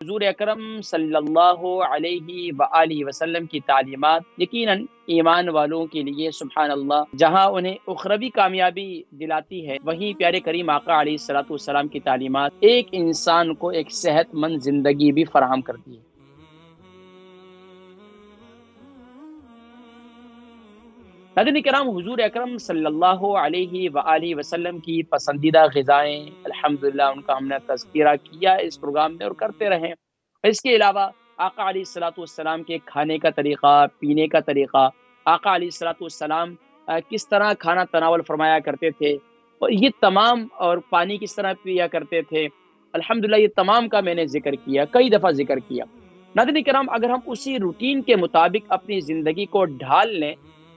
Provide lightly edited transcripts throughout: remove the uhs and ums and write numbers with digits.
حضور اکرم صلی اللہ علیہ وآلہ وسلم کی تعلیمات یقیناً ایمان والوں کے لیے سبحان اللہ جہاں انہیں اخروی کامیابی دلاتی ہے، وہیں پیارے کریم آقا علیہ الصلوۃ والسلام کی تعلیمات ایک انسان کو ایک صحت مند زندگی بھی فراہم کرتی ہے۔ ناظرین کرام، حضور اکرم صلی اللہ علیہ وآلہ وسلم کی پسندیدہ غذائیں الحمدللہ ان کا ہم نے تذکرہ کیا اس پروگرام میں اور کرتے رہیں۔ اس کے علاوہ آقا علیہ الصلوۃ والسلام کے کھانے کا طریقہ، پینے کا طریقہ، آقا علیہ الصلوۃ والسلام کس طرح کھانا تناول فرمایا کرتے تھے، اور یہ تمام، اور پانی کس طرح پیا کرتے تھے، الحمدللہ یہ تمام کا میں نے ذکر کیا، کئی دفعہ ذکر کیا۔ ناظرین کرام، اگر ہم اسی روٹین کے مطابق اپنی زندگی کو ڈھال لیں،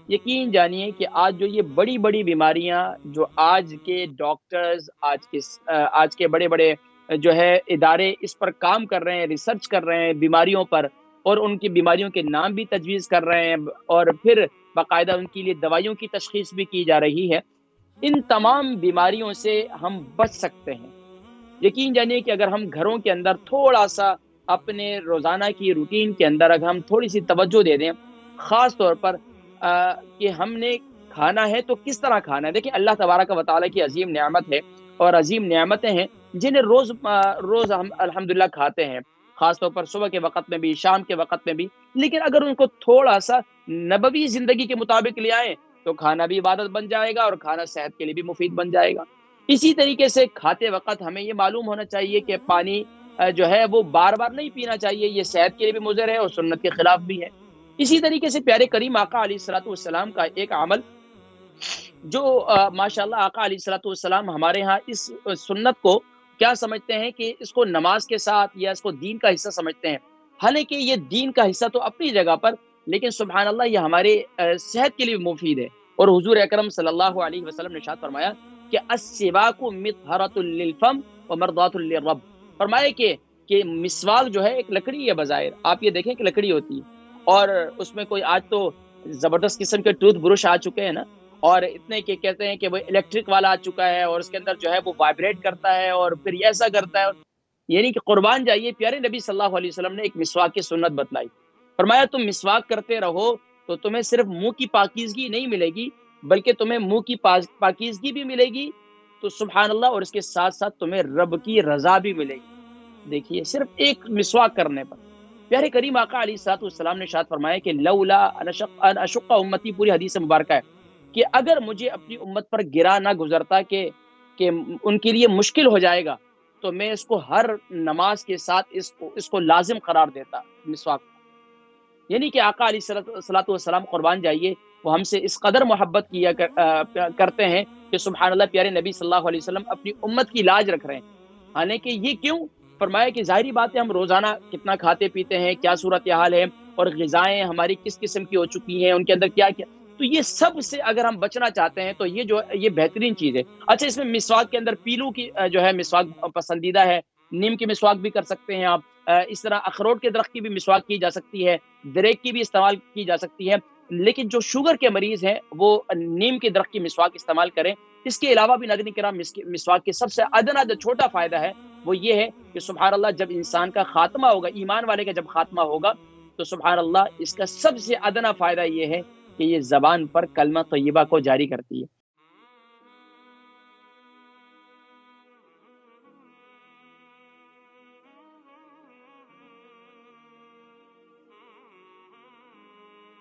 یقین جانیے کہ آج جو یہ بڑی بڑی بیماریاں جو آج کے ڈاکٹرز، آج کے بڑے بڑے جو ہے ادارے اس پر کام کر رہے ہیں، ریسرچ کر رہے ہیں بیماریوں پر، اور ان کی بیماریوں کے نام بھی تجویز کر رہے ہیں، اور پھر باقاعدہ ان کے لیے دوائیوں کی تشخیص بھی کی جا رہی ہے، ان تمام بیماریوں سے ہم بچ سکتے ہیں۔ یقین جانیے کہ اگر ہم گھروں کے اندر تھوڑا سا اپنے روزانہ کی روٹین کے اندر اگر ہم تھوڑی سی توجہ دے دیں، خاص طور پر کہ ہم نے کھانا ہے تو کس طرح کھانا ہے۔ دیکھیں، اللہ تبارک و تعالیٰ کی عظیم نعمت ہے اور عظیم نعمتیں ہیں جنہیں روز ہم الحمدللہ کھاتے ہیں، خاص طور پر صبح کے وقت میں بھی، شام کے وقت میں بھی، لیکن اگر ان کو تھوڑا سا نبوی زندگی کے مطابق لے آئیں تو کھانا بھی عبادت بن جائے گا اور کھانا صحت کے لیے بھی مفید بن جائے گا۔ اسی طریقے سے کھاتے وقت ہمیں یہ معلوم ہونا چاہیے کہ پانی جو ہے وہ بار بار نہیں پینا چاہیے، یہ صحت کے لیے بھی مضر ہے اور سنت کے خلاف بھی ہے۔ اسی طریقے سے پیارے کریم آقا علیہ الصلوۃ والسلام کا ایک عمل جو ماشاءاللہ آقا علیہ الصلوۃ والسلام ہمارے ہاں اس سنت کو کیا سمجھتے ہیں کہ اس کو نماز کے ساتھ یا اس کو دین کا حصہ سمجھتے ہیں، حالانکہ یہ دین کا حصہ تو اپنی جگہ پر، لیکن سبحان اللہ یہ ہمارے صحت کے لیے مفید ہے۔ اور حضور اکرم صلی اللہ علیہ وسلم نے ارشاد فرمایا کہ السواک مطہرۃ للفم ومرضات للرب، فرمایا کہ مسواک جو ہے ایک لکڑی ہے، بظاہر آپ یہ دیکھیں کہ لکڑی ہوتی ہے، اور اس میں کوئی آج تو زبردست قسم کے ٹوتھ برش آ چکے ہیں نا، اور اتنے کہ کہتے ہیں کہ وہ الیکٹرک والا آ چکا ہے اور اس کے اندر جو ہے وہ وائبریٹ کرتا ہے اور پھر ایسا کرتا ہے، یعنی کہ قربان جائیے پیارے نبی صلی اللہ علیہ وسلم نے ایک مسواک کی سنت بتلائی، فرمایا تم مسواک کرتے رہو تو تمہیں صرف منہ کی پاکیزگی نہیں ملے گی بلکہ تمہیں منہ کی پاکیزگی بھی ملے گی، تو سبحان اللہ، اور اس کے ساتھ ساتھ تمہیں رب کی رضا بھی ملے گی۔ دیکھیے، صرف ایک مسواک کرنے پر پیارے کریم آقا علیہ الصلوۃ والسلام نے ارشاد فرمایا کہ لولا ان اشق امتی، پوری حدیث مبارکہ ہے کہ اگر مجھے اپنی امت پر گرا نہ گزرتا کہ ان کے لیے مشکل ہو جائے گا تو میں اس کو ہر نماز کے ساتھ اس کو لازم قرار دیتا، مسواک۔ یعنی کہ آقا علیہ الصلوۃ والسلام قربان جائیے وہ ہم سے اس قدر محبت کیا کرتے ہیں کہ سبحان اللہ پیارے نبی صلی اللہ علیہ وسلم اپنی امت کی لاج رکھ رہے ہیں، حالانکہ یہ کیوں؟ فرمایا کہ ظاہری بات ہے ہم روزانہ کتنا کھاتے پیتے ہیں، کیا صورتحال ہے، اور غذائیں ہماری کس قسم کی ہو چکی ہیں، ان کے اندر کیا کیا، تو یہ سب سے اگر ہم بچنا چاہتے ہیں تو یہ بہترین چیز ہے۔ اچھا، اس میں مسواک کے اندر پیلو کی جو ہے مسواک پسندیدہ ہے، نیم کی مسواک بھی کر سکتے ہیں آپ، اس طرح اخروٹ کے درخت کی بھی مسواک کی جا سکتی ہے، دریک کی بھی استعمال کی جا سکتی ہے، لیکن جو شوگر کے مریض ہیں وہ نیم کے درخت کی مسواک استعمال کریں۔ اس کے علاوہ بھی ناظرین کرام مسواک کے سب سے ادنا جو چھوٹا فائدہ ہے وہ یہ ہے کہ سبحان اللہ جب انسان کا خاتمہ ہوگا، ایمان والے کا جب خاتمہ ہوگا تو سبحان اللہ اس کا سب سے ادنا فائدہ یہ ہے کہ یہ زبان پر کلمہ طیبہ کو جاری کرتی ہے۔